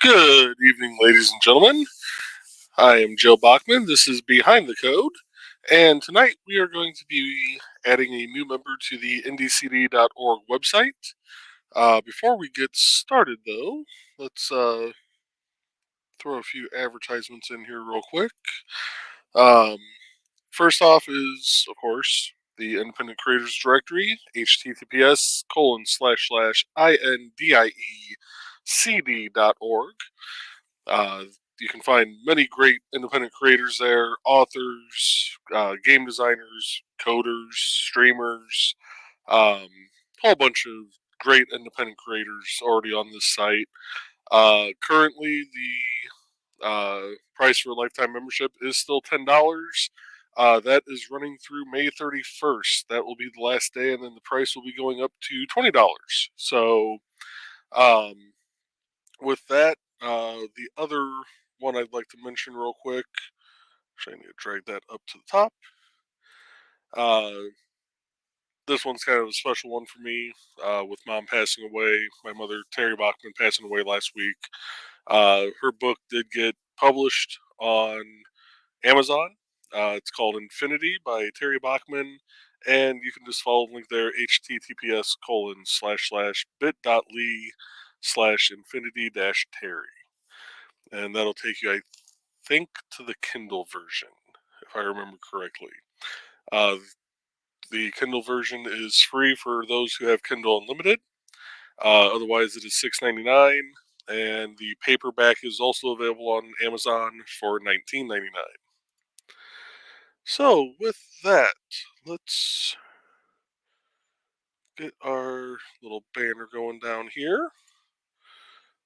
Good evening, ladies and gentlemen. I am Joe Bachman. This is Behind the Code. And tonight we are going to be adding a new member to the IndieCD.org website. Before we get started, though, let's throw a few advertisements in here real quick. Um, First off is, of course, the Independent Creators Directory, https://indiecd.org. You can find many great independent creators there, authors, game designers, coders, streamers, a whole bunch of great independent creators already on this site. Currently, the price for a lifetime membership is still $10. That is running through May 31st. That will be the last day, and then the price will be going up to $20. So, um, with that, the other one I'd like to mention real quick. Actually, I need to drag that up to the top. This one's kind of a special one for me. With Mom passing away, my mother Terry Bachman passing away last week. Her book did get published on Amazon. It's called Infinity by Terry Bachman, and you can just follow the link there, https://bit.ly/infinity-terry. And that'll take you, I think, to the Kindle version, if I remember correctly. The Kindle version is free for those who have Kindle Unlimited. Otherwise, it is $6.99, and the paperback is also available on Amazon for $19.99. So, with that, let's get our little banner going down here.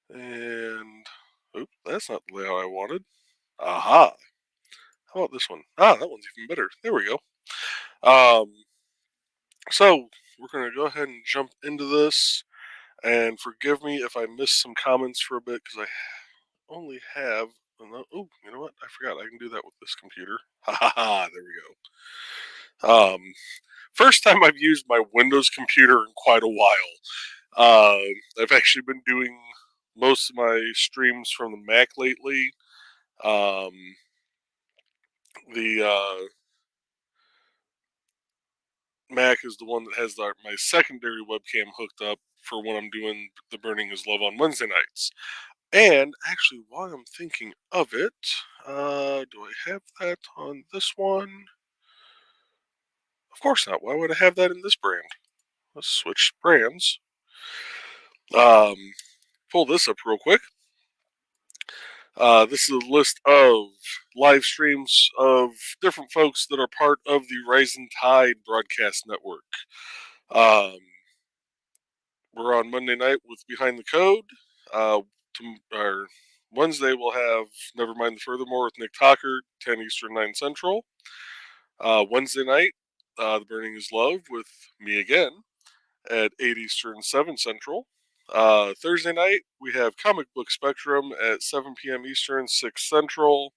And, oops, that's not the layout I wanted. Aha! How about this one? That one's even better. There we go. So, we're going to go ahead and jump into this. And forgive me if I missed some comments for a bit, because I only have... Oh, you know what? I forgot I can do that with this computer. Ha ha ha, there we go. First time I've used my Windows computer in quite a while. I've actually been doing most of my streams from the Mac lately. The Mac is the one that has my secondary webcam hooked up for when I'm doing the Burning is Love on Wednesday nights. And actually, while I'm thinking of it, do I have that on this one? Of course not. Why would I have that in this brand? Let's switch brands. Pull this up real quick. This is a list of live streams of different folks that are part of the Rising Tide broadcast network. We're on Monday night with Behind the Code. Our Wednesday we'll have Nevermind the Furthermore with Nick Tockert, 10 Eastern, 9 Central. Wednesday night, The Burning is Love with me again at 8 Eastern, 7 Central. Thursday night, we have Comic Book Spectrum at 7 p.m. Eastern, 6 Central,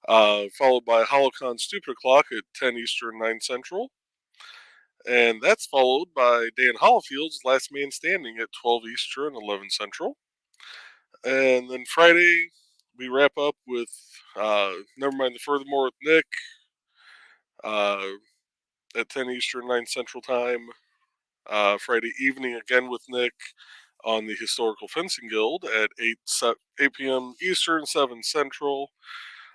followed by Holocron Stupid O'Clock at 10 Eastern, 9 Central. And that's followed by Dan Hollifield's Last Man Standing at 12 Eastern, 11 Central. And then Friday, we wrap up with Nevermind the Furthermore with Nick at 10 Eastern, 9 Central Time. Friday evening again with Nick on the Historical Fencing Guild at 8 p.m. Eastern, 7 Central.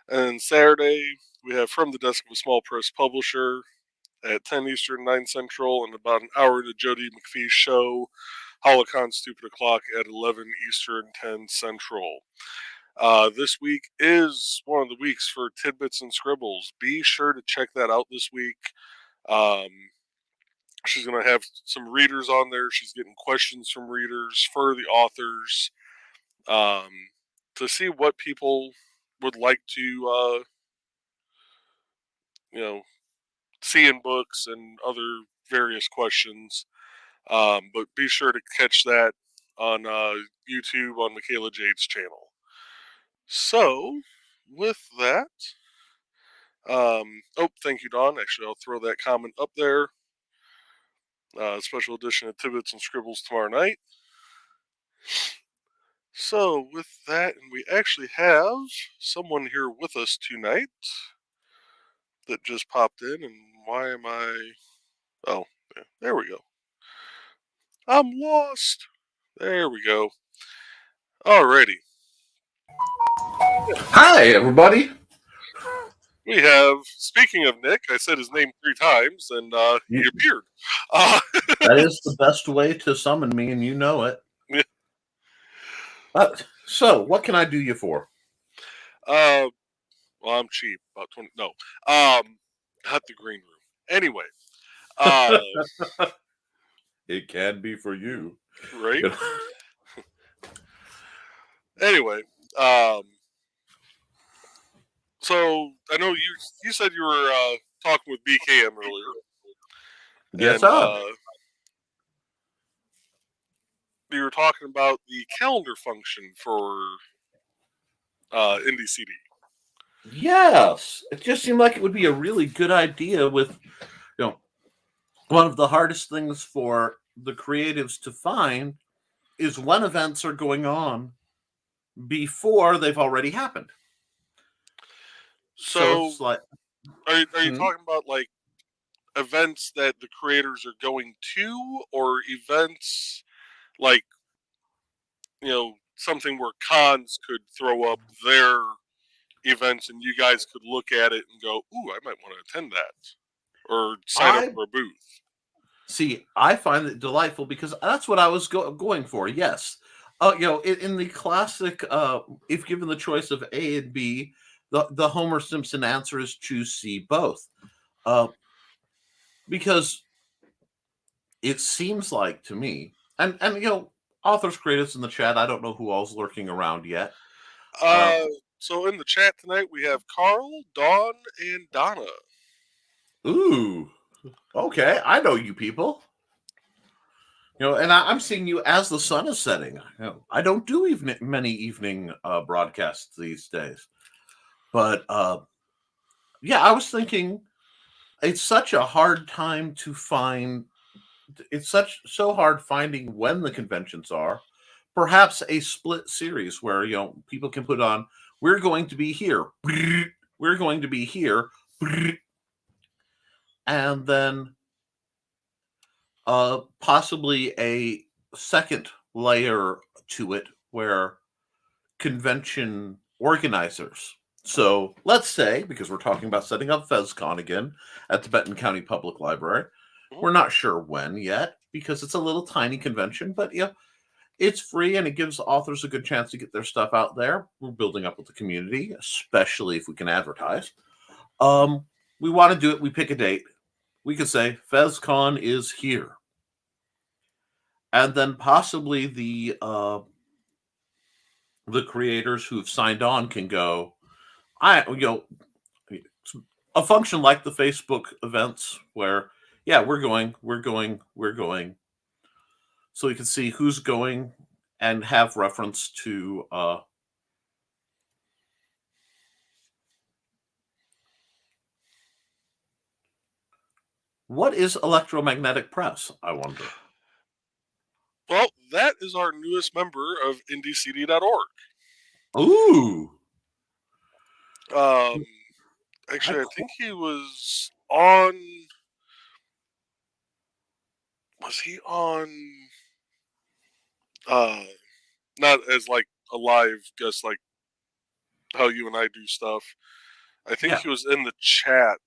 And Saturday, we have From the Desk of a Small Press Publisher at 10 Eastern, 9 Central, and about an hour into Jody McPhee's show, Holocron Stupid O'Clock at 11 Eastern, 10 Central. This week is one of the weeks for Tidbits and Scribbles. Be sure to check that out this week. She's going to have some readers on there. She's getting questions from readers for the authors to see what people would like to, see in books and other various questions. But be sure to catch that on YouTube on Michaela Jade's channel. So, with that, thank you, Dawn. Actually, I'll throw that comment up there. Special edition of Tidbits and Scribbles tomorrow night. So, with that, and we actually have someone here with us tonight that just popped in, and why am I... Oh, yeah, there we go. I'm lost. There we go. Alrighty. Hi, everybody. We have, speaking of Nick, I said his name 3 times, and he appeared. That is the best way to summon me, and you know it. Yeah. So, what can I do you for? Well, I'm cheap. About 20. No. Not the green room. Anyway. It can be for you. Right? Anyway. So, I know you said you were talking with BKM earlier. Yes, and, you were talking about the calendar function for IndieCD. Yes. It just seemed like it would be a really good idea with, one of the hardest things for the creatives to find is when events are going on before they've already happened. So it's like, are you talking about like events that the creators are going to, or events like, something where cons could throw up their events and you guys could look at it and go, ooh, I might want to attend that, or sign up for a booth? See, I find it delightful because that's what I was going for. Yes. In the classic, if given the choice of A and B, the Homer Simpson answer is choose C both. Because it seems like to me, and authors, creatives in the chat, I don't know who all's lurking around yet. So in the chat tonight, we have Carl, Dawn, and Donna. Ooh. Okay, I know you people. And I'm seeing you as the sun is setting. I don't do many evening broadcasts these days, but yeah, I was thinking it's such a hard time to find. It's so hard finding when the conventions are. Perhaps a split series where people can put on. We're going to be here. We're going to be here, and then possibly a second layer to it where convention organizers. So let's say, because we're talking about setting up FezCon again at the Benton County Public Library, we're not sure when yet because it's a little tiny convention, but it's free and it gives authors a good chance to get their stuff out there. We're building up with the community, especially if we can advertise. We want to do it. We pick a date. We could say FezCon is here. And then possibly the creators who've signed on can go, a function like the Facebook events where, we're going. So we can see who's going and have reference to what is Electromagnetic Press, I wonder. Well, that is our newest member of IndieCD.org. Ooh. Actually, I think he was on. Was he on? Not as like a live guest, like how you and I do stuff. I think he was in the chat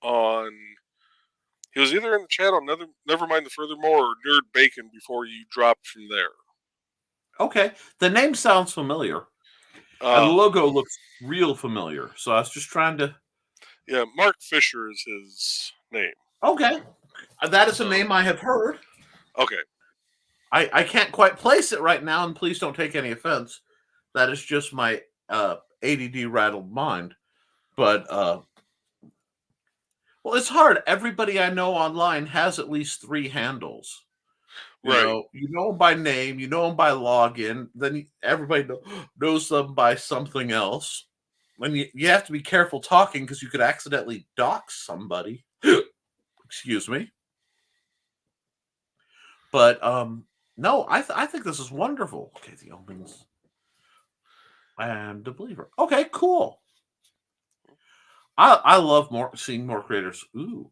on. He was either in the chat on Nevermind the Furthermore or Nerd Bacon before you dropped from there. Okay, the name sounds familiar, and the logo looks real familiar. So I was just trying to. Yeah, Mark Fisher is his name. Okay, that is a name I have heard. Okay. I can't quite place it right now, and please don't take any offense. That is just my ADD rattled mind. But well, it's hard. Everybody I know online has at least 3 handles. You know them by name, you know them by login. Then everybody knows them by something else. And you have to be careful talking because you could accidentally dox somebody. Excuse me. But no, I think this is wonderful. Okay, the omens and the believer. Okay, cool. I love seeing more creators. Ooh,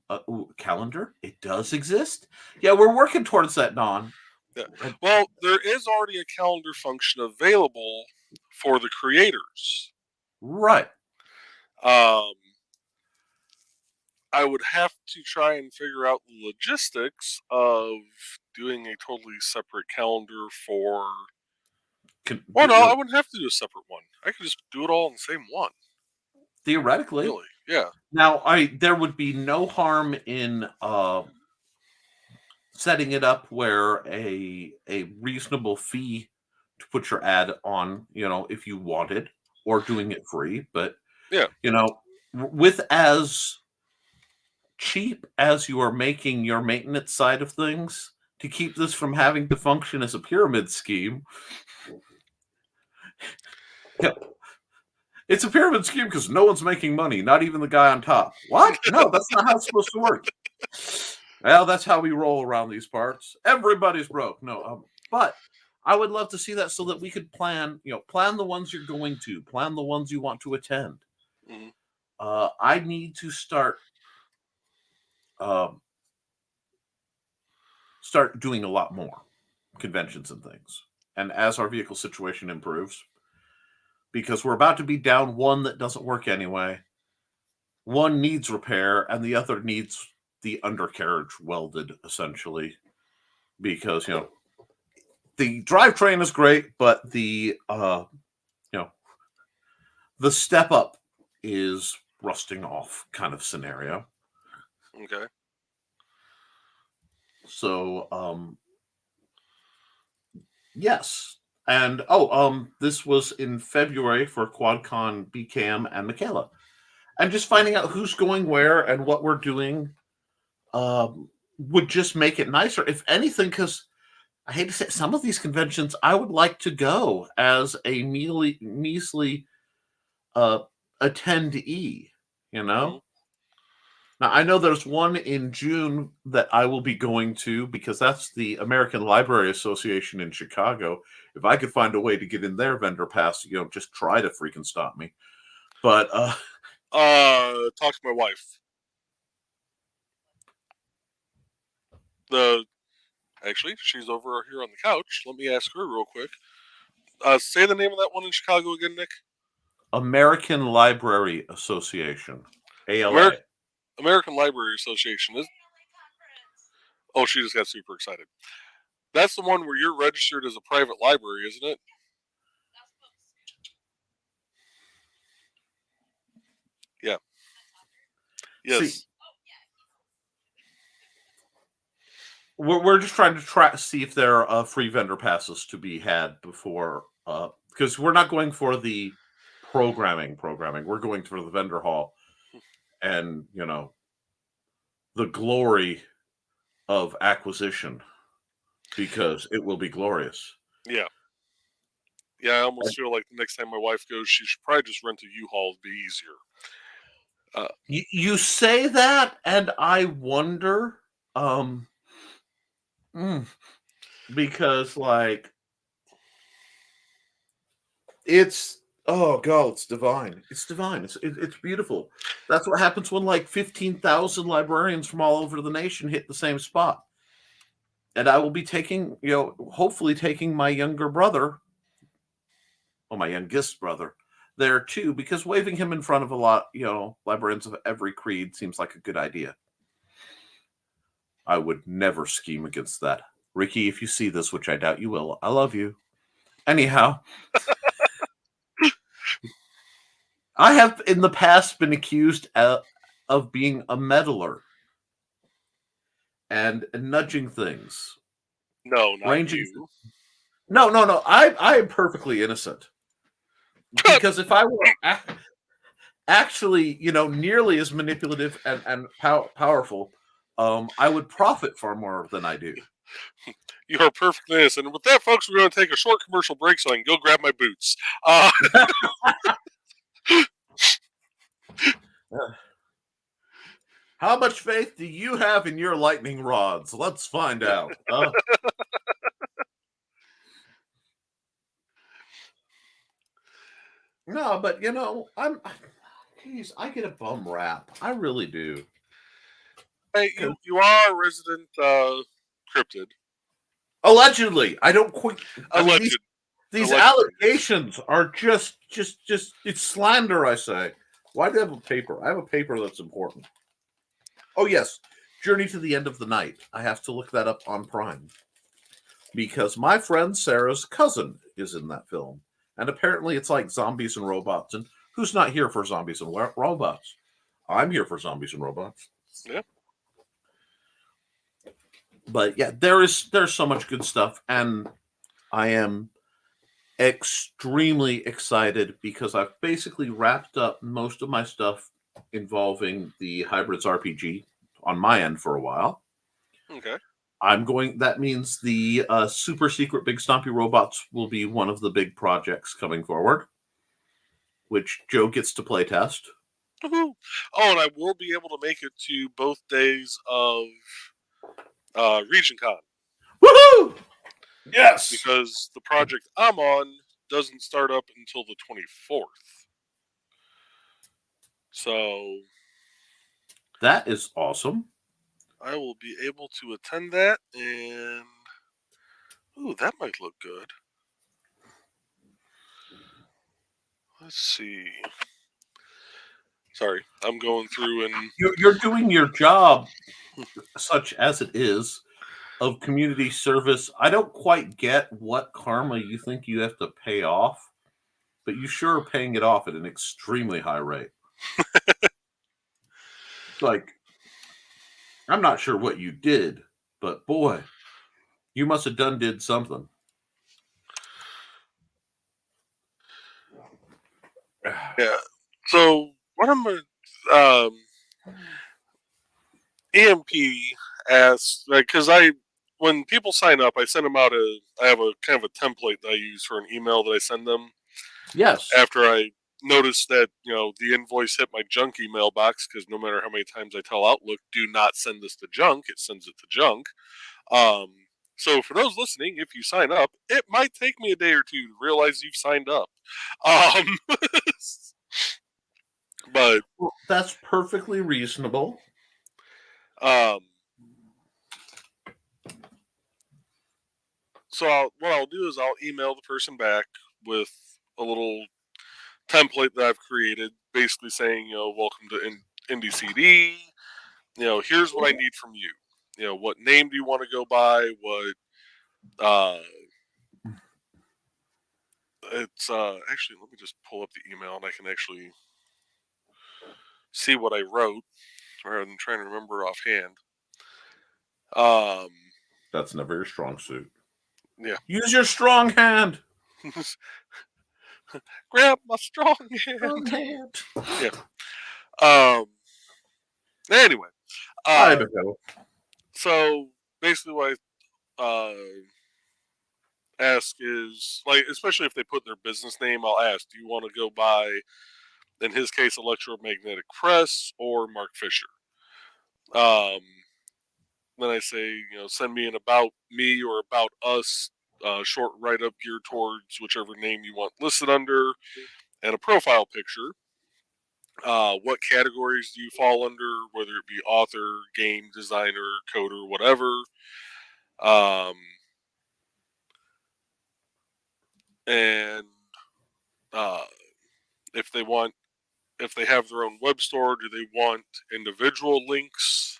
calendar. It does exist. Yeah, we're working towards that, Don. Yeah. Well, there is already a calendar function available for the creators. Right. Um, I would have to try and figure out the logistics of doing a totally separate calendar for. Well, no, I wouldn't have to do a separate one. I could just do it all in the same one. Theoretically. Really? Yeah. Now, there would be no harm in setting it up where a reasonable fee to put your ad on, if you wanted, or doing it free. But Yeah. With as cheap as you are making your maintenance side of things, to keep this from having to function as a pyramid scheme. Yeah. It's a pyramid scheme because no one's making money, not even the guy on top. What? No, that's not how it's supposed to work. Well, that's how we roll around these parts. Everybody's broke. No, but I would love to see that so that we could plan the ones you're going to, plan the ones you want to attend. Mm-hmm. I need to start doing a lot more conventions and things. And as our vehicle situation improves, because we're about to be down one that doesn't work anyway, one needs repair, and the other needs the undercarriage welded, essentially, because the drivetrain is great, but the the step up is rusting off, kind of scenario. Okay. So yes. And this was in February for QuadCon, BCAM, and Michaela. And just finding out who's going where and what we're doing would just make it nicer, if anything, because I hate to say it, some of these conventions I would like to go as a measly attendee, Mm-hmm. Now, I know there's one in June that I will be going to because that's the American Library Association in Chicago. If I could find a way to get in their vendor pass, just try to freaking stop me. But talk to my wife. Actually, she's over here on the couch. Let me ask her real quick. Say the name of that one in Chicago again, Nick. American Library Association, ALA. American Library Association is. Oh, she just got super excited. That's the one where you're registered as a private library, isn't it? Yeah. Yes. See, we're just trying to see if there are free vendor passes to be had before, because we're not going for the programming. We're going for the vendor hall, and the glory of acquisition, because it will be glorious. Yeah. Yeah, I almost feel like the next time my wife goes, she should probably just rent a U-Haul. It'd be easier. You say that, and I wonder, because it's it's divine. It's divine. It's beautiful. That's what happens when 15,000 librarians from all over the nation hit the same spot. And I will be taking, hopefully taking my younger brother, my youngest brother, there too, because waving him in front of a lot, librarians of every creed seems like a good idea. I would never scheme against that. Ricky, if you see this, which I doubt you will, I love you. Anyhow, I have in the past been accused of being a meddler and nudging things. No, not you. No. I am perfectly innocent. Because if I were actually, nearly as manipulative and powerful, I would profit far more than I do. You are perfectly innocent. And with that, folks, we're going to take a short commercial break so I can go grab my boots. How much faith do you have in your lightning rods? Let's find out. No, but geez, I get a bum rap. I really do. Hey, you are a resident cryptid. Allegedly, I don't quite. I mean, Alleged. these Allegedly. allegations are just it's slander. I say. Why do I have a paper? I have a paper that's important. Oh yes, Journey to the End of the Night. I have to look that up on Prime because my friend Sarah's cousin is in that film, and apparently it's like zombies and robots. And who's not here for zombies and robots? I'm here for zombies and robots. Yeah. But yeah, there's so much good stuff, and I am extremely excited because I've basically wrapped up most of my stuff involving the Hybrids RPG on my end for a while. Okay. That means the super secret Big Stompy Robots will be one of the big projects coming forward, which Joe gets to play test. Woo-hoo. Oh, and I will be able to make it to both days of Region Con. Woohoo! Yes! Because the project I'm on doesn't start up until the 24th. So that is awesome. I will be able to attend that, and ooh, that might look good. Let's see. Sorry, I'm going through and You're doing your job, such as it is, of community service. I don't quite get what karma you think you have to pay off, but you sure are paying it off at an extremely high rate. Like, I'm not sure what you did, but boy, you must have did something. yeah. So what I'm gonna EMP asks, like, because when people sign up, I send them out I have a kind of a template that I use for an email that I send them. Yes. After I notice that the invoice hit my junk email box, because no matter how many times I tell Outlook, do not send this to junk, it sends it to junk. So for those listening, if you sign up, it might take me a day or two to realize you've signed up. But well, that's perfectly reasonable. So what I'll do is I'll email the person back with a little template that I've created, basically saying, welcome to IndieCD. Here's what I need from you. What name do you want to go by? What it's actually, let me just pull up the email and I can actually see what I wrote rather than trying to remember offhand. That's never your strong suit. Yeah. Use your strong hand. Grab my strong hand. Strong hand. Yeah. Anyway. I don't know. So basically, what I ask is, like, especially if they put their business name, I'll ask, do you want to go by, in his case, Electromagnetic Press or Mark Fisher? Then I say, send me an about me or about us short write up geared towards whichever name you want listed under, and a profile picture. What categories do you fall under, whether it be author, game designer, coder, whatever. And if they have their own web store, do they want individual links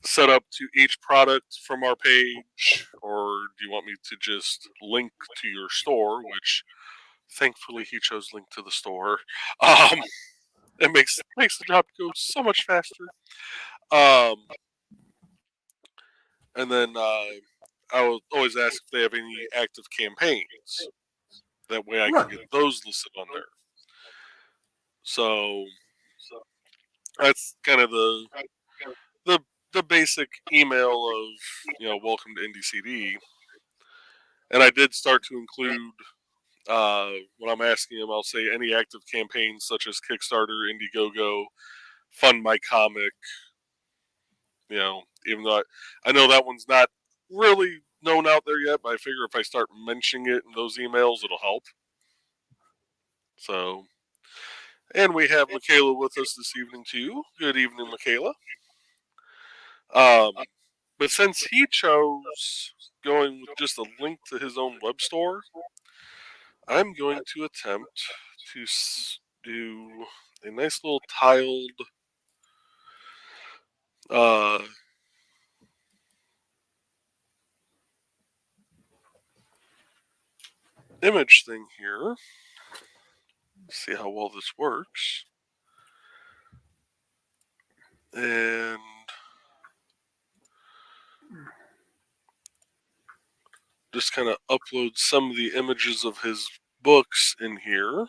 set up to each product from our page, or do you want me to just link to your store? Which, thankfully, he chose link to the store. It makes the job go so much faster. And then I will always ask if they have any active campaigns. That way, I can get those listed on there. So that's kind of the basic email of welcome to IndieCD. And I did start to include when I'm asking them, I'll say any active campaigns such as Kickstarter, Indiegogo, fund my comic. Even though I know that one's not really known out there yet, but I figure if I start mentioning it in those emails, it'll help. So, and we have Michaela with us this evening too. Good evening, Michaela. But since he chose going with just a link to his own web store, I'm going to attempt to do a nice little tiled image thing here. See how well this works. And just kind of upload some of the images of his books in here.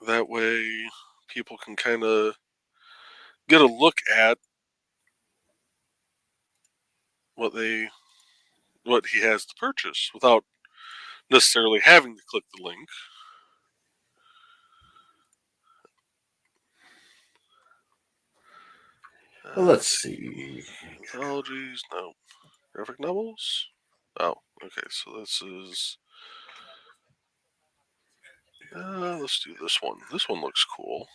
That way people can kind of get a look at what he has to purchase without necessarily having to click the link. Let's see. Anthologies, no. Graphic novels? Oh, okay, so this is... let's do this one. This one looks cool.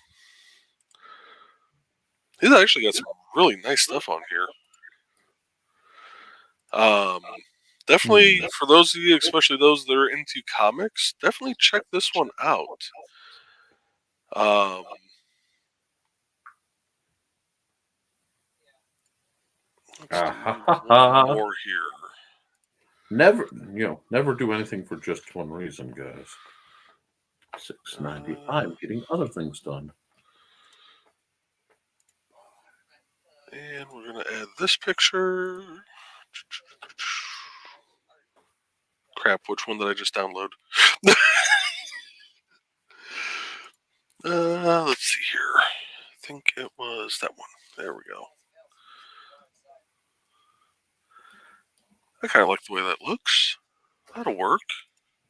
He's actually got some really nice stuff on here. Definitely, for those of you, especially those that are into comics, definitely check this one out. Let's do one more here. Never do anything for just one reason, guys. $6.95, getting other things done. And we're going to add this picture. Crap, which one did I just download? Let's see here. I think it was that one. There we go. I kind of like the way that looks. That'll work.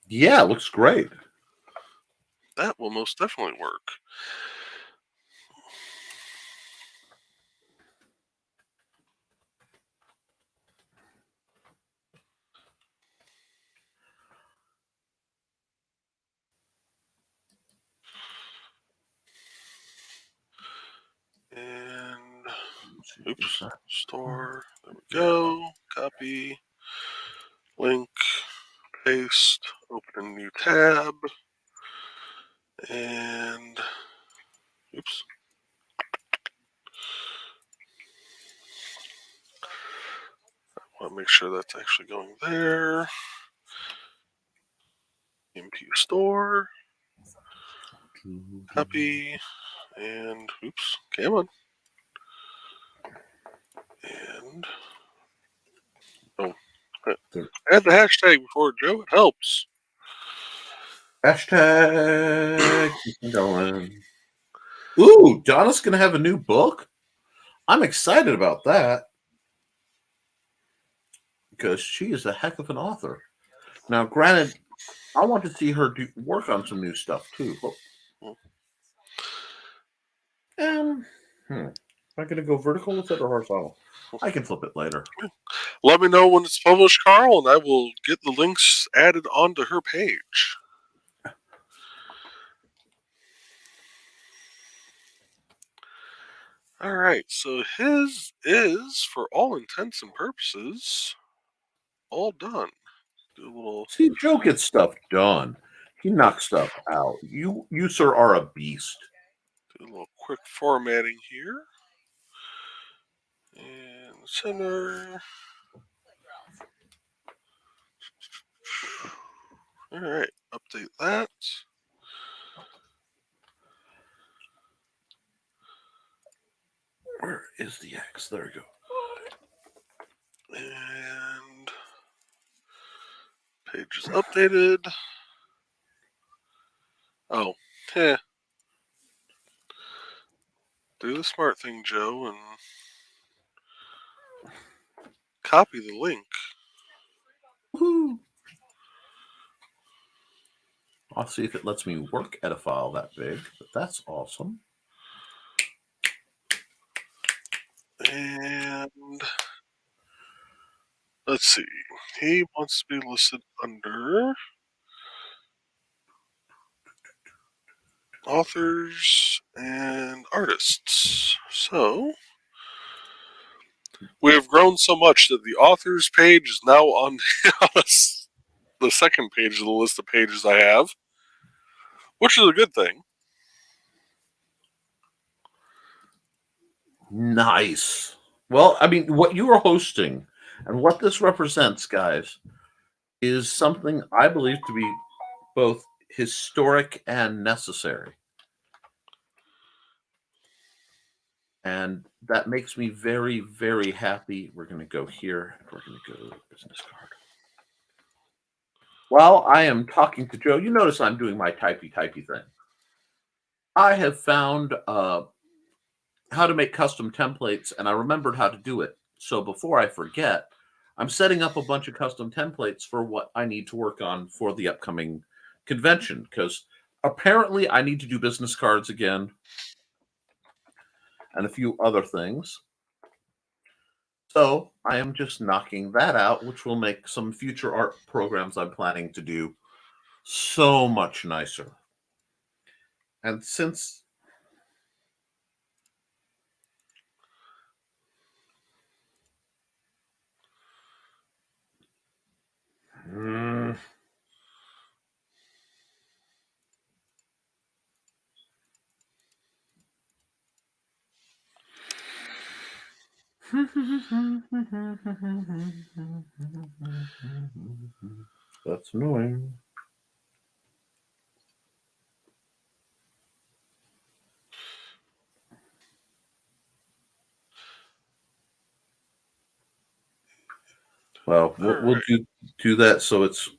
Yeah, it looks great. That will most definitely work. And oops, store. There we go. Copy. Link. Paste. Open a new tab. And oops. I want to make sure that's actually going there. MPU store. Copy. And oops. Come on. And oh, add the hashtag before Joe. It helps. Hashtag going. Ooh, Donna's gonna have a new book. I'm excited about that because she is a heck of an author. Now, granted, I want to see her work on some new stuff too. Am I going to go vertical with it or horizontal? I can flip it later. Let me know when it's published, Carl, and I will get the links added onto her page. All right, so his is, for all intents and purposes, all done. Do a little. See, Joe gets stuff done. He knocks stuff out. You, sir, are a beast. Do a little quick formatting here. And center. All right, update that. Where is the X? There we go. And page is updated. Oh, Do the smart thing, Joe, and copy the link. Woo-hoo. I'll see if it lets me work at a file that big, but that's awesome. And let's see. He wants to be listed under authors and artists. So we have grown so much that the authors page is now on the second page of the list of pages I have, which is a good thing. Nice. Well, I mean, what you are hosting and what this represents, guys, is something I believe to be both historic and necessary. And that makes me very, very happy. We're going to go here. We're going to go business card. While I am talking to Joe, you notice I'm doing my typey thing. I have found how to make custom templates, and I remembered how to do it. So before I forget, I'm setting up a bunch of custom templates for what I need to work on for the upcoming convention, because apparently I need to do business cards again and a few other things. So I am just knocking that out, which will make some future art programs I'm planning to do so much nicer. And since that's annoying. Well, we'll do that so it's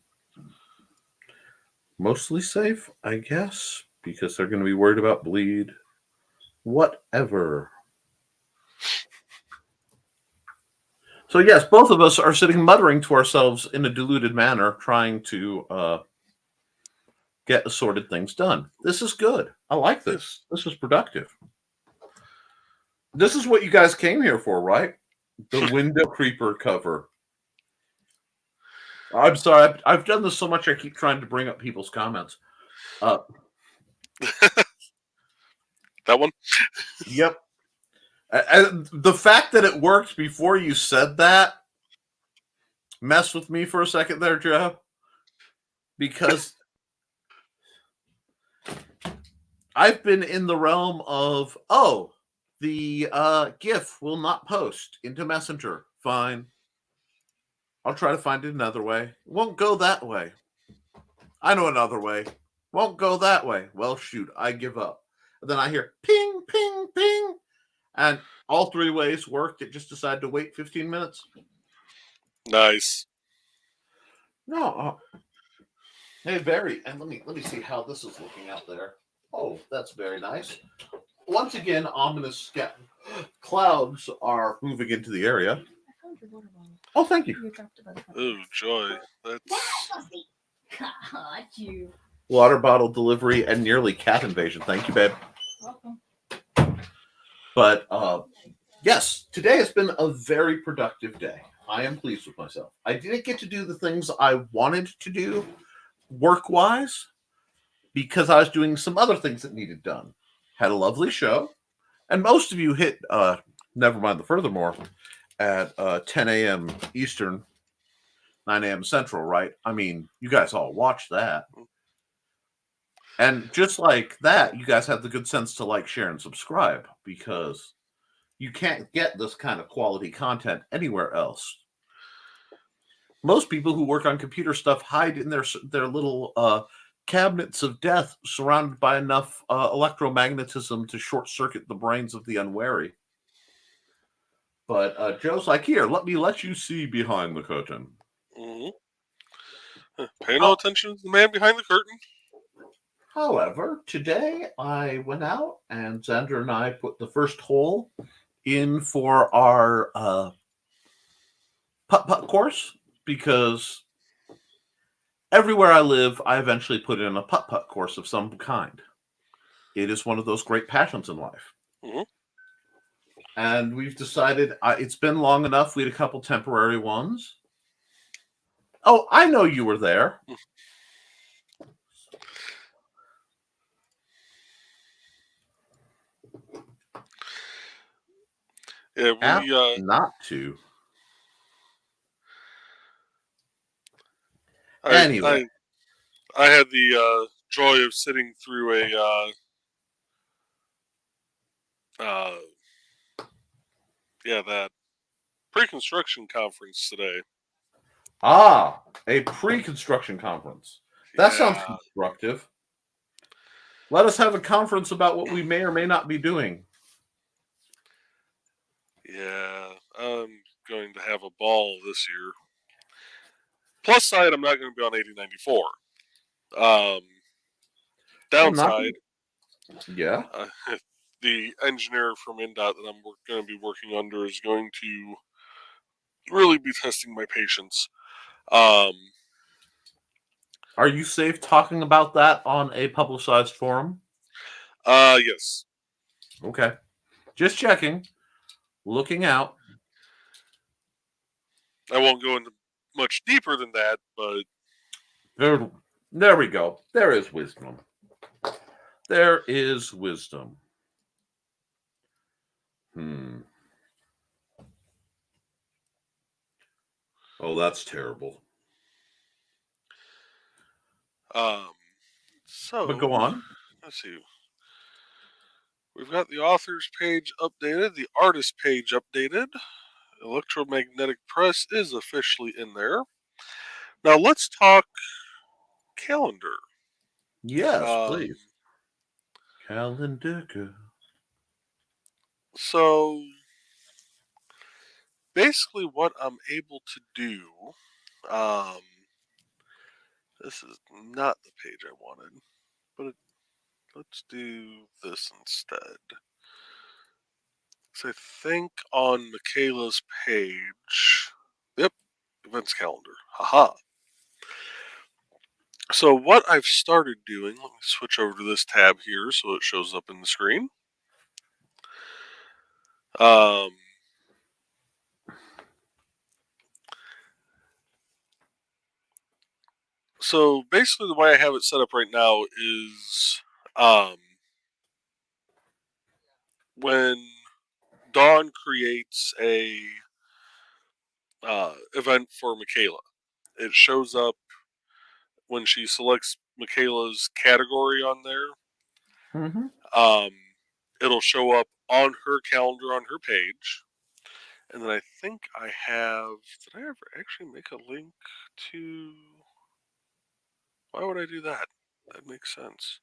mostly safe, I guess, because they're going to be worried about bleed. Whatever. So yes, both of us are sitting muttering to ourselves in a deluded manner, trying to get assorted things done. This is good. I like this. This is productive. This is what you guys came here for, right? The window creeper cover. I'm sorry. I've done this so much. I keep trying to bring up people's comments. That one? Yep. And the fact that it worked before you said that messed with me for a second there, Joe. Because I've been in the realm of, the GIF will not post into Messenger. Fine. I'll try to find it another way. It won't go that way. I know another way. Won't go that way. Well, shoot, I give up. And then I hear ping, ping, ping. And all three ways worked. It just decided to wait 15 minutes. Nice. No. Hey, very. And let me see how this is looking out there. Oh, that's very nice. Once again, ominous clouds are moving into the area. I found your water bottle. Oh, thank you. You dropped it by the front Oh, door. joy. That's Got you. Water bottle delivery and nearly cat invasion. Thank you, babe. Welcome. But yes, today has been a very productive day. I am pleased with myself. I didn't get to do the things I wanted to do work-wise because I was doing some other things that needed done. Had a lovely show. And most of you hit, never mind the furthermore, at 10 a.m. Eastern, 9 a.m. Central, right? I mean, you guys all watched that. And just like that, you guys have the good sense to like, share, and subscribe because you can't get this kind of quality content anywhere else. Most people who work on computer stuff hide in their little cabinets of death surrounded by enough electromagnetism to short-circuit the brains of the unwary. But Joe's like, here, let you see behind the curtain. Mm-hmm. Pay no attention to the man behind the curtain. However, today I went out and Xander and I put the first hole in for our putt-putt course because everywhere I live, I eventually put in a putt-putt course of some kind. It is one of those great passions in life. Mhm. And we've decided it's been long enough. We had a couple temporary ones. Oh, I know you were there. Yeah, App we not to. I Anyway, I I had the joy of sitting through a uh, that pre-construction conference today. a pre-construction conference. That sounds Yeah, constructive. Let us have a conference about what we may or may not be doing. yeah. I'm going to have a ball this year. Plus side, I'm not going to be on 8094. Well, not Downside, yeah. uh, the engineer from InDOT that I'm going to be working under is going to really be testing my patience. Um, Are you safe talking about that on a publicized forum? yes. Okay. Just checking. Looking out. I won't go into much deeper than that, but There we go. There is wisdom. There is wisdom. Oh, that's terrible. um, But go so on. let's see. We've got the authors page updated, the artist page updated. Electromagnetic Press is officially in there. Now let's talk calendar. Yes, Um, please. Calendar. so basically, what I'm able to do, um, this is not the page I wanted, but let's do this instead. So I think on Michaela's page, yep, events calendar. Haha. So what I've started doing, let me switch over to this tab here so it shows up in the screen. Um, so basically the way I have it set up right now is when Dawn creates a event for Michaela, it shows up when she selects Michaela's category on there. Mm-hmm. Um, it'll show up on her calendar on her page. And then I think I have. Did I ever actually make a link to? Why would I do that? That makes sense.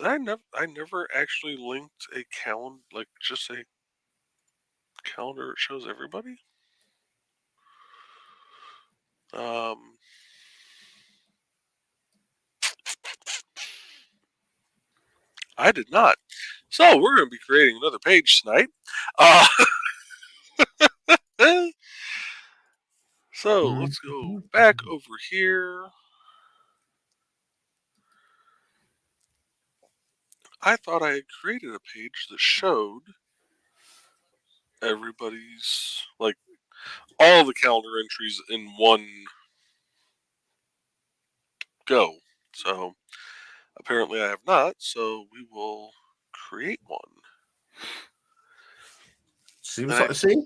I never actually linked a calendar, like just a calendar that shows everybody. Um, I did not. So we're going to be creating another page tonight. Uh, so let's go back over here. I thought I had created a page that showed everybody's, like, all the calendar entries in one go. So apparently I have not, so we will create one. Seems And like see?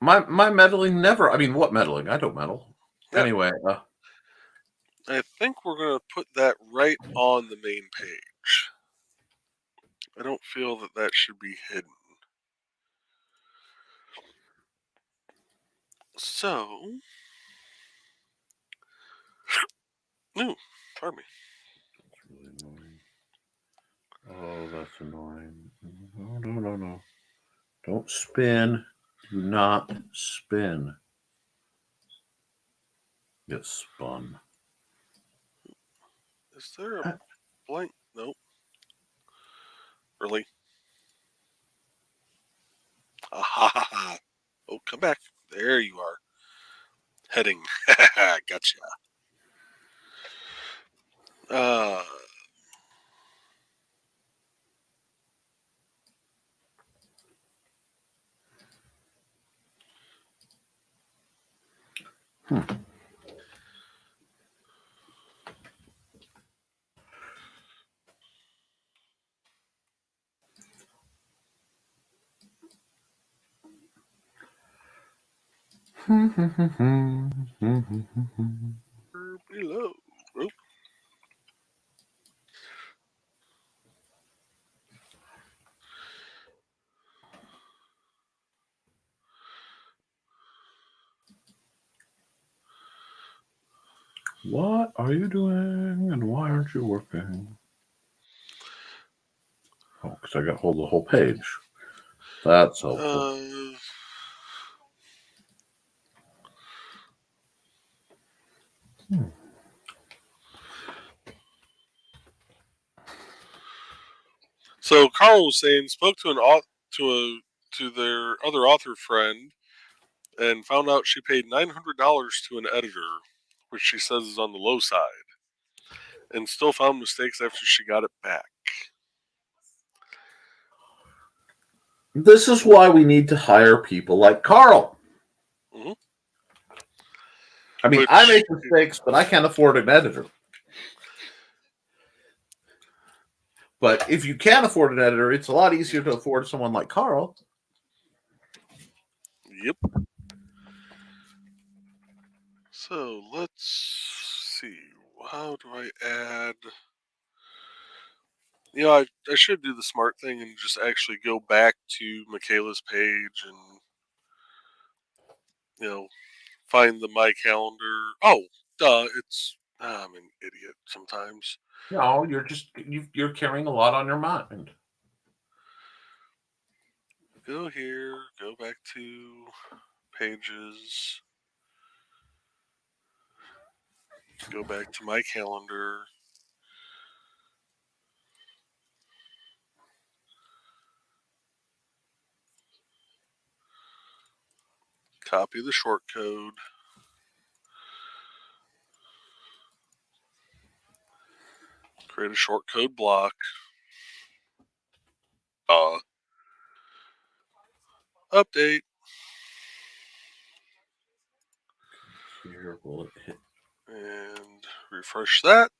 My meddling never what meddling? I don't meddle. yep, Anyway, I think we're going to put that right on the main page. I don't feel that that should be hidden. So, no, pardon me. that's really annoying. Oh, that's annoying. No. Don't spin. Do not spin. Get spun. Is there a blank? Nope. Really? Ah ha ha ha. Oh, come back. There you are. Heading. Gotcha. Below. Oh. What are you doing and why aren't you working? Oh, because I got hold of the whole page. That's helpful. So Carl was saying spoke to to their other author friend and found out she paid $900 to an editor, which she says is on the low side, and still found mistakes after she got it back. This is why we need to hire people like Carl. Mm-hmm. I mean, I make mistakes, but I can't afford an editor. But if you can afford an editor, it's a lot easier to afford someone like Carl. Yep. So let's see. How do I add? I should do the smart thing and just actually go back to Michaela's page and find the My Calendar. Oh, duh! I'm an idiot sometimes. No, you're carrying a lot on your mind. Go here. Go back to pages. Go back to My Calendar. Copy the short code. Create a short code block. Update. Here, will it hit? And refresh that.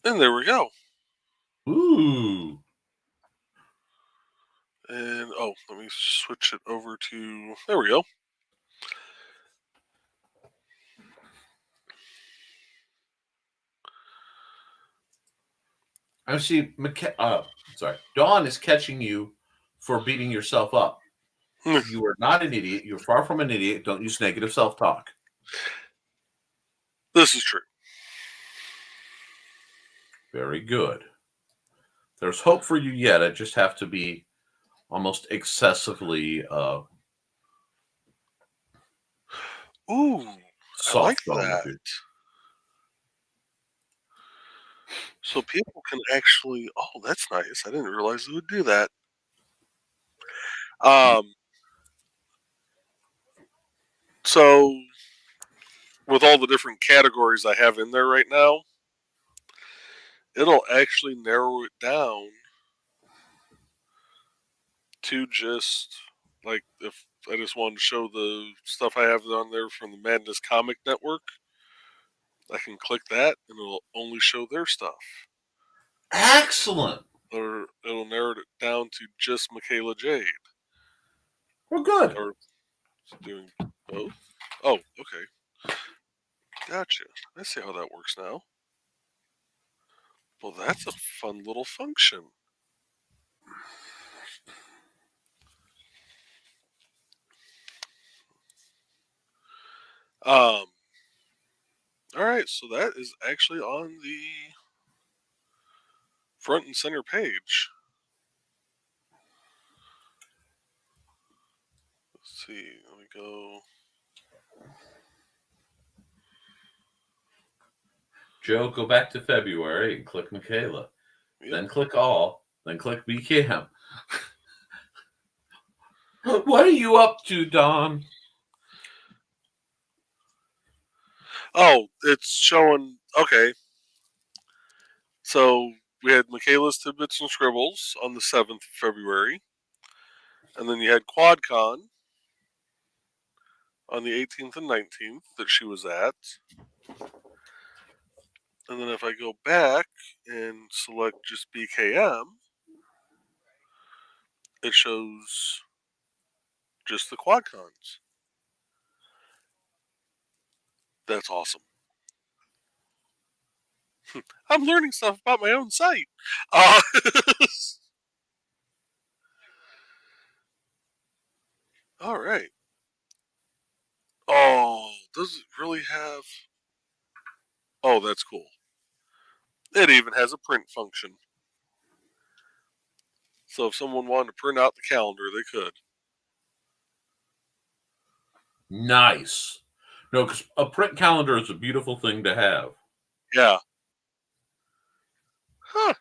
And there we go. Ooh. And let me switch it over to. There we go. I see. Sorry, Dawn is catching you for beating yourself up. You are not an idiot. You're far from an idiot. Don't use negative self-talk. This is true. Very good. There's hope for you yet. I just have to be almost excessively Ooh, soft I like on that. you. So people can actually. Oh, that's nice. I didn't realize it would do that. So with all the different categories I have in there right now, it'll actually narrow it down to just like if I just wanted to show the stuff I have on there from the Madness Comic Network, I can click that and it'll only show their stuff. Excellent. Or it'll narrow it down to just Michaela Jade. Well, good. Or doing both. Oh, okay. Gotcha. I see how that works now. Well, that's a fun little function. All right, so that is actually on the front and center page. Let's see. Let me go. Joe, go back to February and click Michaela. Yep. Then click all. Then click BCAM. What are you up to, Don? Oh, it's showing. Okay. So we had Michaela's Tidbits and Scribbles on the 7th of February. And then you had QuadCon on the 18th and 19th that she was at. And then if I go back and select just BKM, it shows just the QuadCons. That's awesome. I'm learning stuff about my own site. All right. Oh, does it really have? Oh, that's cool. It even has a print function. So if someone wanted to print out the calendar, they could. Nice. No, because a print calendar is a beautiful thing to have. Yeah. Huh.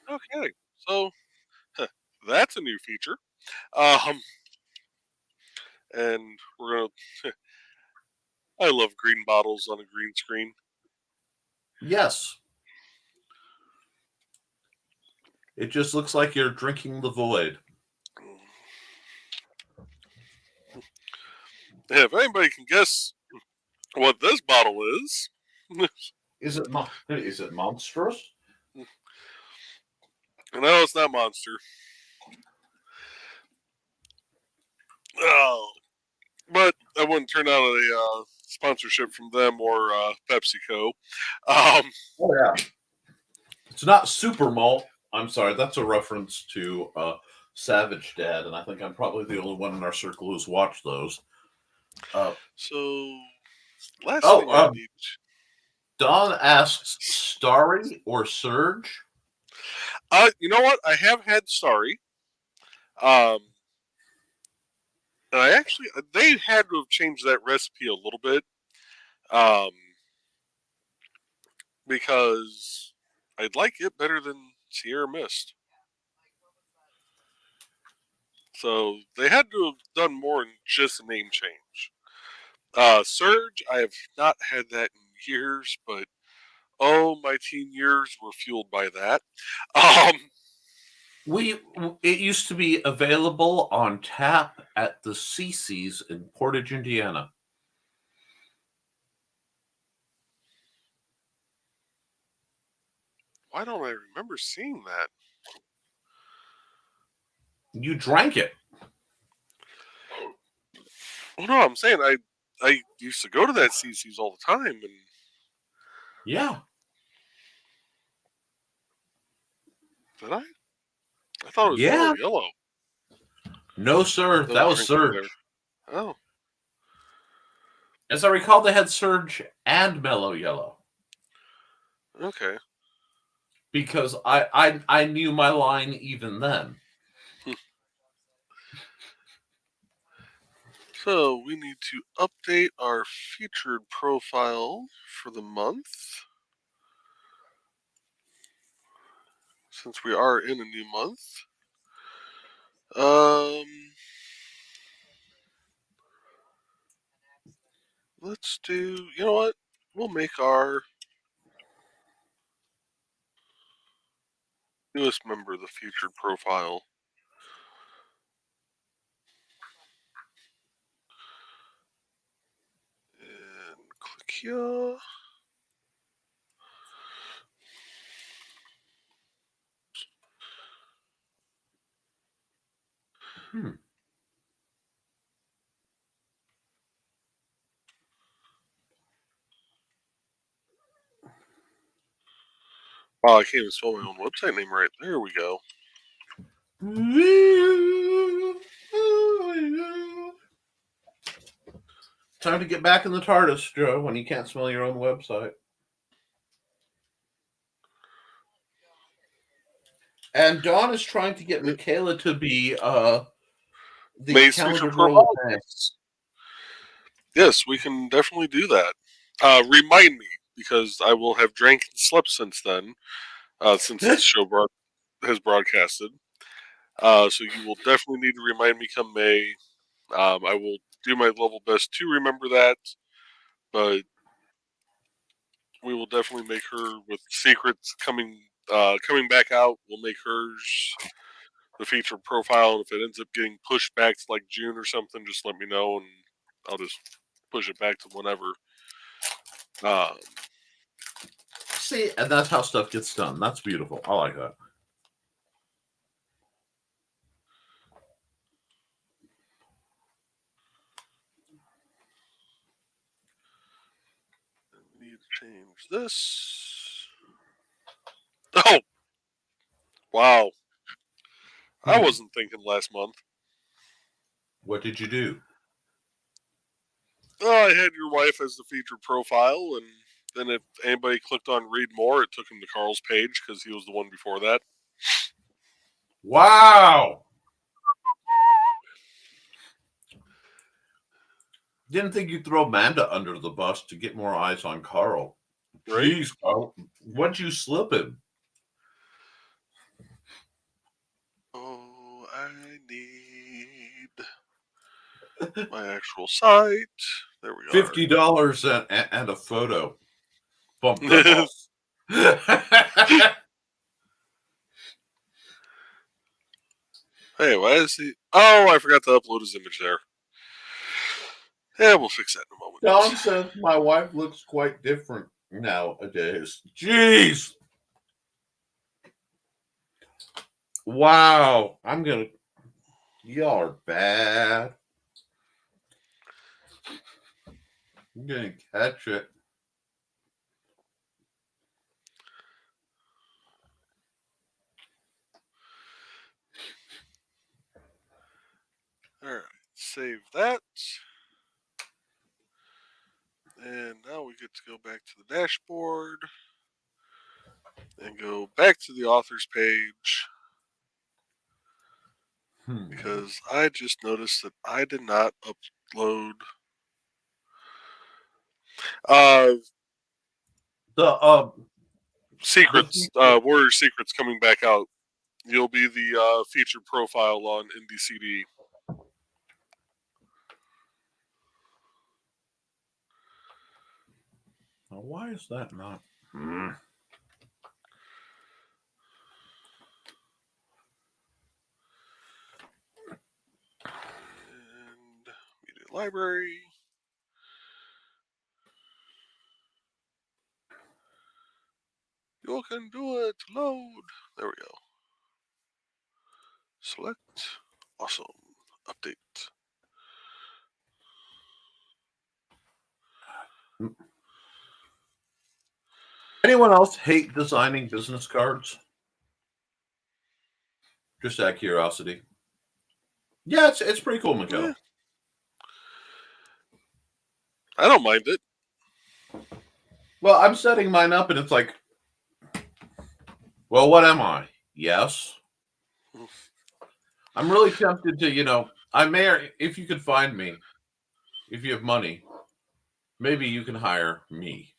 Okay. So that's a new feature. And we're gonna. I love green bottles on a green screen. Yes. It just looks like you're drinking the void. If anybody can guess what this bottle is, Is it monstrous? no, it's not Monster. Oh, but I wouldn't turn out a sponsorship from them or PepsiCo. Oh yeah. It's not super malt. I'm sorry, that's a reference to Savage Dad, and I think I'm probably the only one in our circle who's watched those. So, last thing I need. Don asks, Starry or Surge? You know what? I have had Starry. And I actually, they had to have changed that recipe a little bit. Because I'd like it better than Sierra Mist. So they had to have done more than just a name change. Surge, I have not had that in years, but oh, my teen years were fueled by that. It used to be available on tap at the CC's in Portage, Indiana. Why don't I remember seeing that? You drank it. Well, no, I'm saying I used to go to that CC's all the time, and Yeah. did I? I thought it was Mellow Yellow. No, sir. That was Surge. There. Oh. As I recall, they had Surge and Mellow Yellow. Okay. Because I knew my line even then. So we need to update our featured profile for the month. Since we are in a new month. Let's do, you know what? We'll make our newest member the featured profile. And click here. Wow, I can't even spell my own website name right. There we go. Time to get back in the TARDIS, Joe, when you can't smell your own website. And Dawn is trying to get Michaela to be the May's calendar featured girl. profile. Yes, we can definitely do that. Remind me, because I will have drank and slept since then, since the show has broadcasted. So you will definitely need to remind me come May. I will do my level best to remember that, but we will definitely make her with secrets coming back out. We'll make hers the featured profile, and if it ends up getting pushed back to like June or something, just let me know, and I'll just push it back to whenever. See, and that's how stuff gets done. That's beautiful. I like that. Need to change this. Oh, wow! I wasn't thinking last month. What did you do? Oh, I had your wife as the featured profile, and then if anybody clicked on read more, it took him to Carl's page because he was the one before that. Wow! Didn't think you'd throw Amanda under the bus to get more eyes on Carl. Right? Jeez, Carl, what'd you slip him? Oh, I need my actual site. There we go. $50 and a photo. Bump them off. Hey, why is he? Oh, I forgot to upload his image there. Yeah, we'll fix that in a moment. Don says my wife looks quite different nowadays. Jeez. Wow. Y'all are bad. I'm gonna catch it. Alright, save that. And now we get to go back to the dashboard and go back to the author's page because I just noticed that I did not upload The secrets, Warrior Secrets coming back out. You'll be the featured profile on IndieCD. Now, why is that not? And media library. You can do it. Load. There we go. Select. Awesome. Update. Anyone else hate designing business cards? Just out of curiosity. Yeah, it's pretty cool, Miguel. Yeah. I don't mind it. Well, I'm setting mine up, and it's like, well, what am I? Yes. I'm really tempted to, I may, if you could find me, if you have money, maybe you can hire me,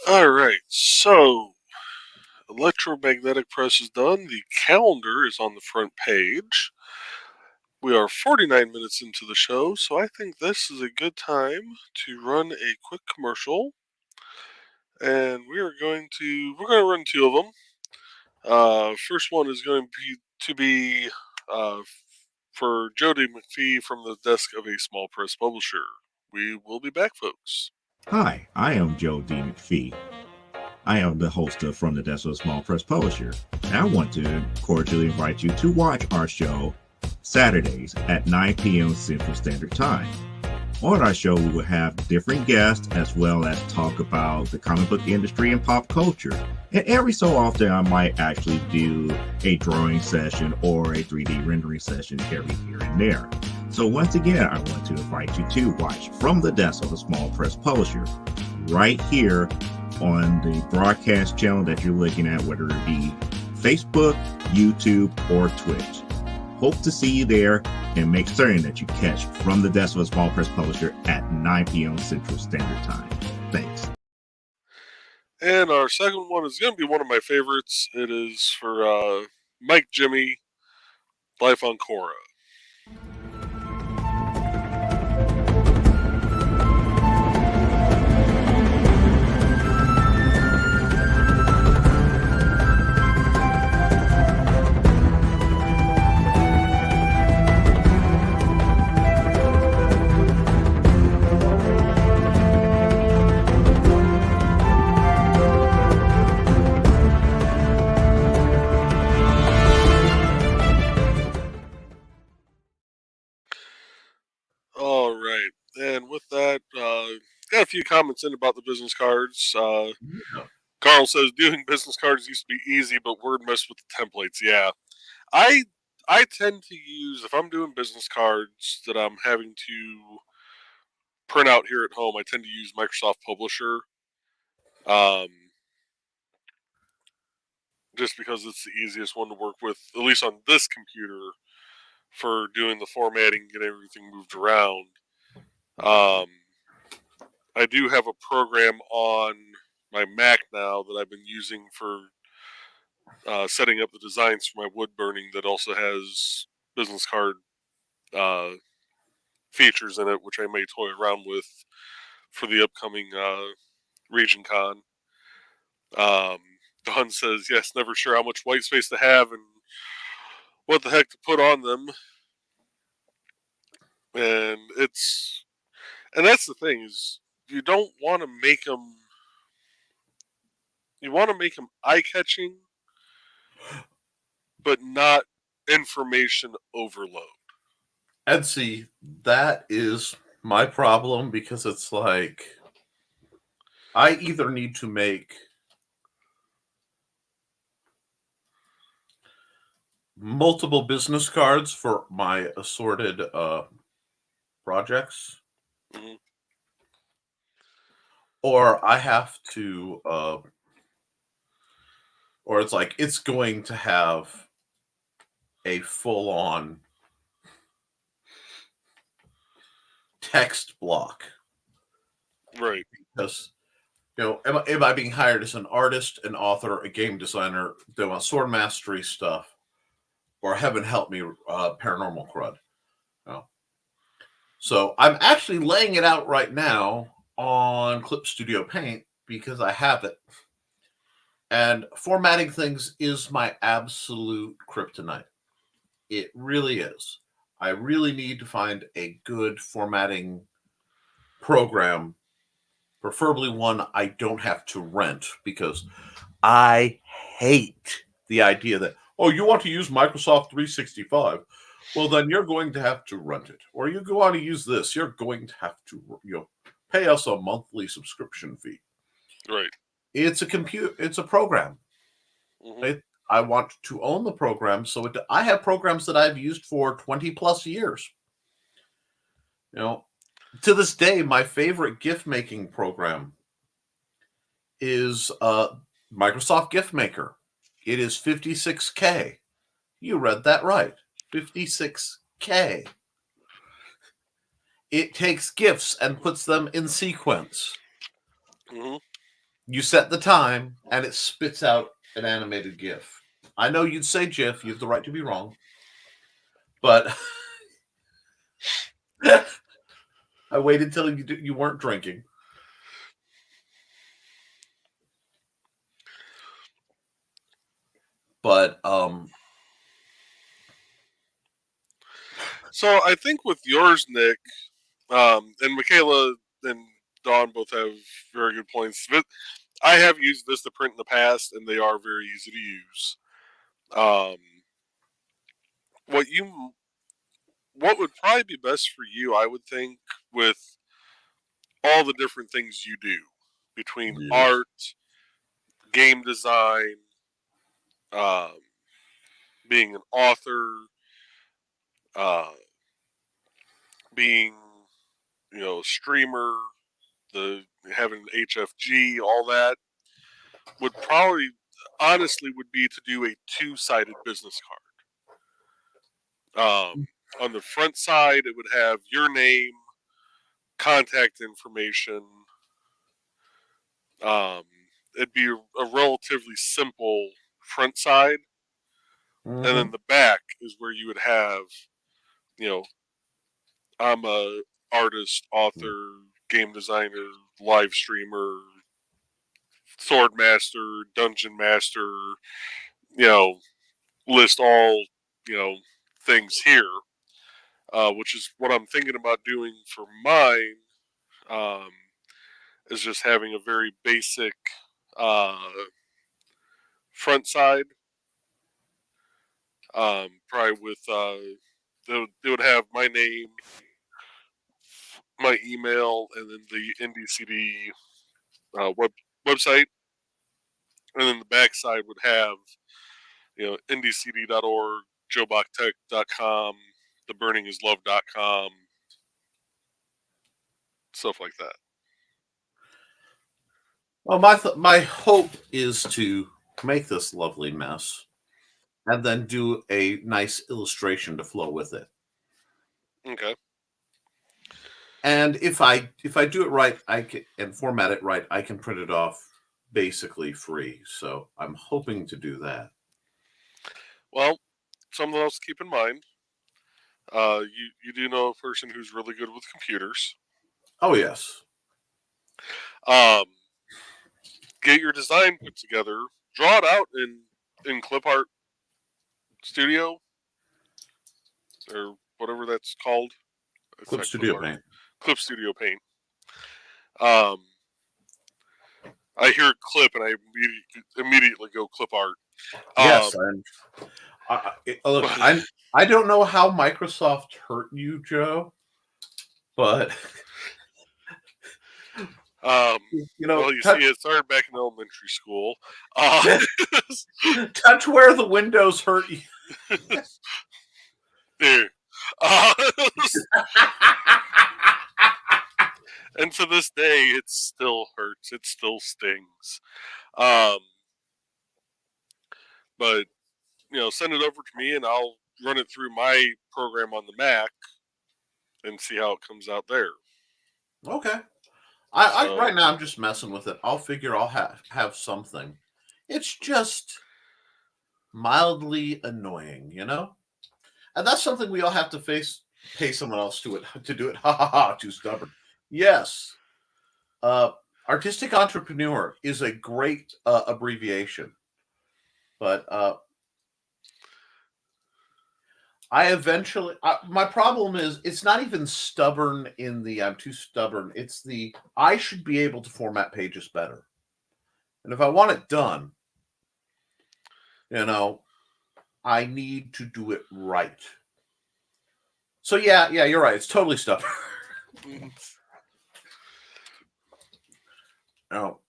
All right. So, Electromagnetic Press is done. The calendar is on the front page. We are 49 minutes into the show, so I think this is a good time to run a quick commercial. And we're going to run two of them. First one is going to be for Jody McPhee from the desk of a small press publisher. We will be back, folks. Hi, I am Joe D. McPhee. I am the host of From the Desk of a Small Press Publisher. And I want to cordially invite you to watch our show Saturdays at 9 p.m. Central Standard Time. On our show, we will have different guests as well as talk about the comic book industry and pop culture. And every so often, I might actually do a drawing session or a 3D rendering session every here and there. So once again, I want to invite you to watch From the Desk of a Small Press Publisher right here on the broadcast channel that you're looking at, whether it be Facebook, YouTube, or Twitch. Hope to see you there. and make certain that you catch From the Desk of a Small Press Publisher at 9 p.m. Central Standard Time. Thanks. And our second one is going to be one of my favorites. It is for Mike Jimmy, Life on Korra. All right. And with that, got a few comments in about the business cards. Carl says doing business cards used to be easy, but word messed with the templates. Yeah, I tend to use, if I'm doing business cards that I'm having to print out here at home, I tend to use Microsoft Publisher. Just because it's the easiest one to work with, at least on this computer, for doing the formatting, get everything moved around. I do have a program on my Mac now that I've been using for setting up the designs for my wood burning that also has business card features in it, which I may toy around with for the upcoming Region Con. Don says, yes, never sure how much white space to have and what the heck to put on them. And that's the thing, is you don't want to make them, you want to make them eye-catching, but not information overload. And see, that is my problem, because it's like I either need to make multiple business cards for my assorted projects, Mhm. or I have to, or it's like it's going to have a full-on text block. Right. Because, am I being hired as an artist, an author, a game designer, doing sword mastery stuff, or heaven help me, paranormal crud? No. So I'm actually laying it out right now on Clip Studio Paint because I have it. And formatting things is my absolute kryptonite. It really is. I really need to find a good formatting program, preferably one I don't have to rent, because I hate the idea that, oh, you want to use Microsoft 365? Well, then you're going to have to rent it. Or you go on to use this, you're going to have to, pay us a monthly subscription fee. Right. It's a program. Mm-hmm. I want to own the program, so I have programs that I've used for 20 plus years. To this day, my favorite gift making program is Microsoft Gift Maker. It is 56K. You read that right. 56K. It takes GIFs and puts them in sequence. Mm-hmm. You set the time, and it spits out an animated GIF. I know you'd say GIF. You have the right to be wrong. But I waited till you weren't drinking. But so I think with yours, Nick, and Michaela and Dawn both have very good points. I have used Vistaprint in the past, and they are very easy to use. What would probably be best for you, I would think, with all the different things you do between art, game design, being an author, being a streamer, having HFG, all that would probably honestly would be to do a two-sided business card. on the front side, it would have your name, contact information. It'd be a relatively simple front side, and then the back is where you would have, I'm a artist, author, game designer, live streamer, sword master, dungeon master, list all, things here, which is what I'm thinking about doing for mine, is just having a very basic front side, probably with, they would have my name, my email, and then the IndieCD website, and then the backside would have, IndieCD.org, joebachtek.com, theburningislove.com, stuff like that. Well, my hope is to make this lovely mess and then do a nice illustration to flow with it. Okay. And if I do it right, and format it right, I can print it off basically free. So I'm hoping to do that. Well, something else to keep in mind. You do know a person who's really good with computers. Oh yes. Get your design put together. Draw it out in Clip Art Studio or whatever that's called. Clip Studio Paint. Clip Studio Paint. I hear Clip and I immediately go Clip Art. Yes, look, I don't know how Microsoft hurt you, Joe, but well, you see, it started back in elementary school. Touch where the windows hurt you. There. And to this day, it still hurts. It still stings. But, send it over to me and I'll run it through my program on the Mac and see how it comes out there. Okay. I right now I'm just messing with it. I'll figure I'll have something. It's just mildly annoying, And that's something we all have to pay someone else to do it. Ha ha ha, too stubborn. Yes. Artistic entrepreneur is a great abbreviation. But my problem is it's not even stubborn in the I'm too stubborn. It's I should be able to format pages better. And if I want it done, I need to do it right. So yeah, you're right. It's totally stubborn. Now,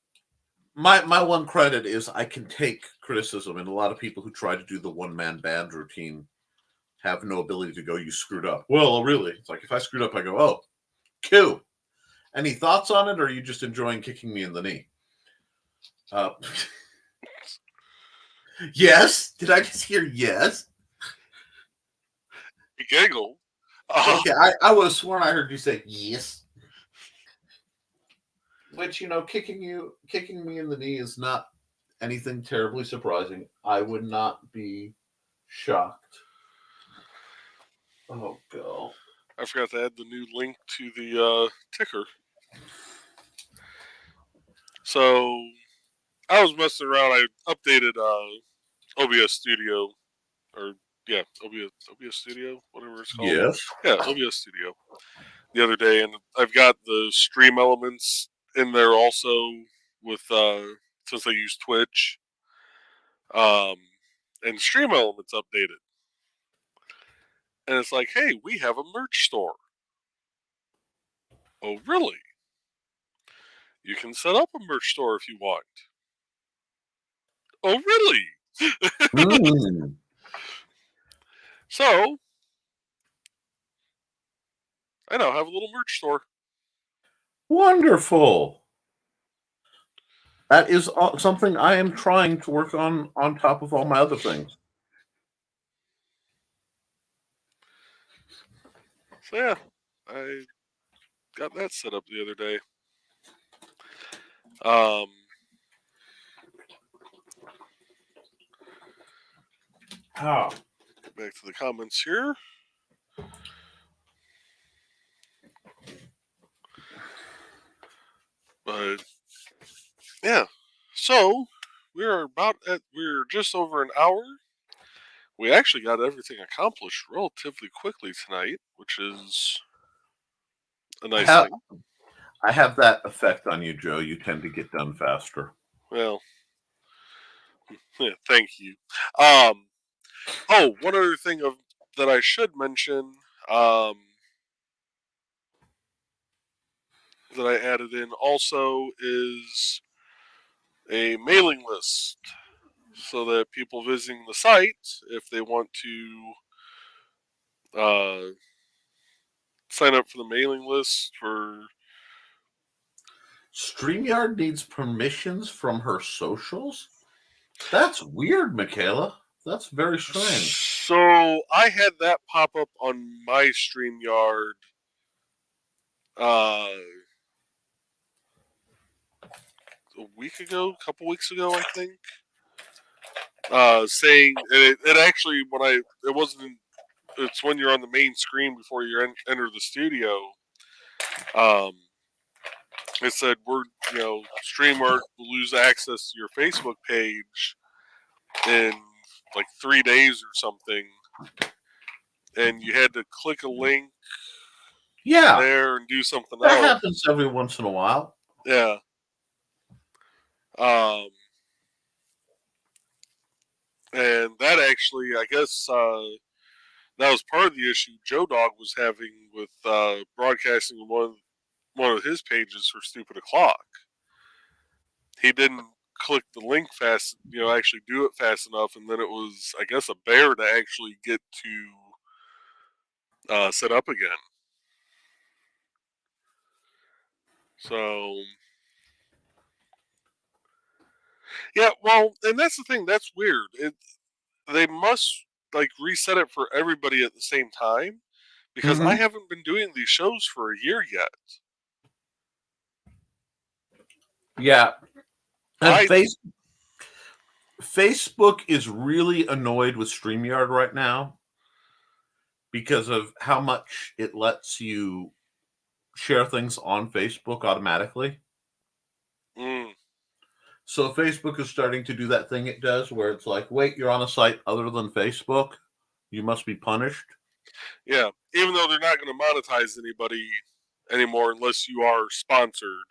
my one credit is I can take criticism, and a lot of people who try to do the one-man band routine have no ability to go, you screwed up. Well, really? It's like if I screwed up, I go, oh, Q. Any thoughts on it, or are you just enjoying kicking me in the knee? Yes? Did I just hear yes? You giggle. Okay, I was sworn I heard you say yes. Which, kicking me in the knee is not anything terribly surprising. I would not be shocked. Oh, God. I forgot to add the new link to the ticker. So, I was messing around. I updated OBS Studio. OBS Studio, whatever it's called. Yes. Yeah, OBS Studio. The other day, and I've got the stream elements in there also with since I use Twitch, and stream elements updated, and it's like, hey, we have a merch store. Oh, really? You can set up a merch store if you want. Oh, really? So I now have a little merch store. Wonderful. That is something I am trying to work on top of all my other things. So yeah, I got that set up the other day. Get back to the comments here. But yeah, so we're just over an hour. We actually got everything accomplished relatively quickly tonight, which is a nice thing. I have that effect on you, Joe. You tend to get done faster. Well, yeah, thank you. One other thing that I should mention, that I added in also is a mailing list, so that people visiting the site, if they want to sign up for the mailing list for. StreamYard needs permissions from her socials? That's weird, Michaela. That's very strange. So I had that pop up on my StreamYard a couple weeks ago, I think. Saying it actually it's when you're on the main screen before you enter the studio. It said StreamYard will lose access to your Facebook page in like 3 days or something, and you had to click a link there and do something that else. That happens every once in a while. Yeah. And that actually, I guess, that was part of the issue Joe Dog was having with broadcasting one of his pages for Stupid O'Clock. He didn't click the link fast, actually do it fast enough, and then it was, I guess, a bear to actually get to set up again. So, yeah, well, and that's the thing, that's weird. They must reset it for everybody at the same time, because I haven't been doing these shows for a year yet. Yeah. And Facebook is really annoyed with StreamYard right now because of how much it lets you share things on Facebook automatically. So Facebook is starting to do that thing it does where it's like, wait, you're on a site other than Facebook, you must be punished. Yeah, even though they're not going to monetize anybody anymore unless you are sponsored.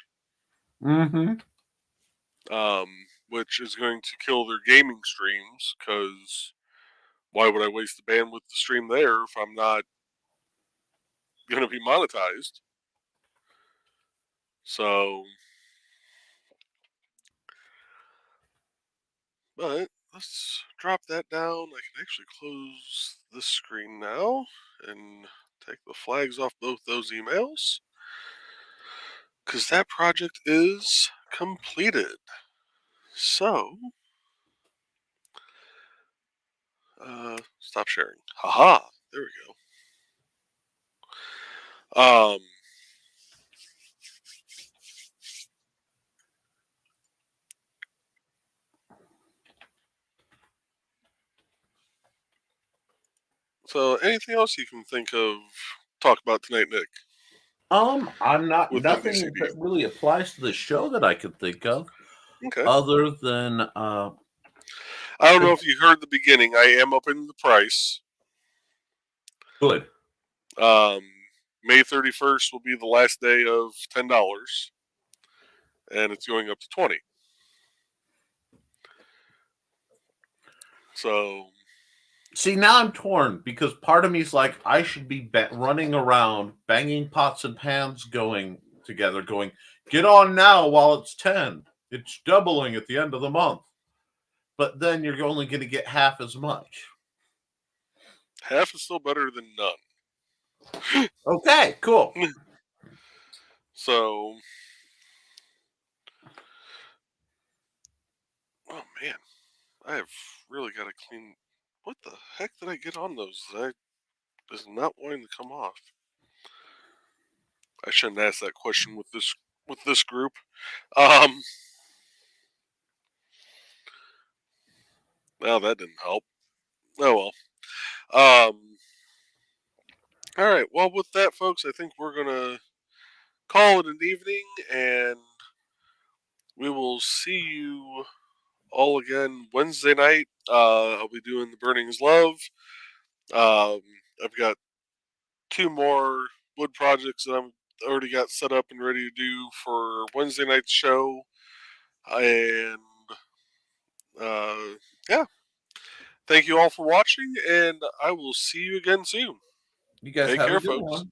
Which is going to kill their gaming streams, because why would I waste the bandwidth to stream there if I'm not going to be monetized? So, but let's drop that down. I can actually close this screen now and take the flags off both those emails, because that project is completed. So, stop sharing. Haha, there we go. So, anything else you can think of talk about tonight, Nick? I'm not With nothing IndieCD. that really applies to the show that I could think of. Okay. Other than I don't know if you heard the beginning. I am upping the price. Good. May 31st will be the last day of $10, and it's going up to $20. So, see, now I'm torn because part of me is like, I should be running around banging pots and pans going, get on now while it's 10. It's doubling at the end of the month. But then you're only going to get half as much. Half is still better than none. Okay, cool. So, oh man, I have really got to clean. What the heck did I get on those? That is not wanting to come off. I shouldn't ask that question with this group. Well, that didn't help. Oh well. All right. Well, with that, folks, I think we're gonna call it an evening, and we will see you all again Wednesday night. I'll be doing the Burning is Love. I've got 2 more wood projects that I'm already got set up and ready to do for Wednesday night's show, and yeah. Thank you all for watching, and I will see you again soon. You guys Take have care, a good folks. one.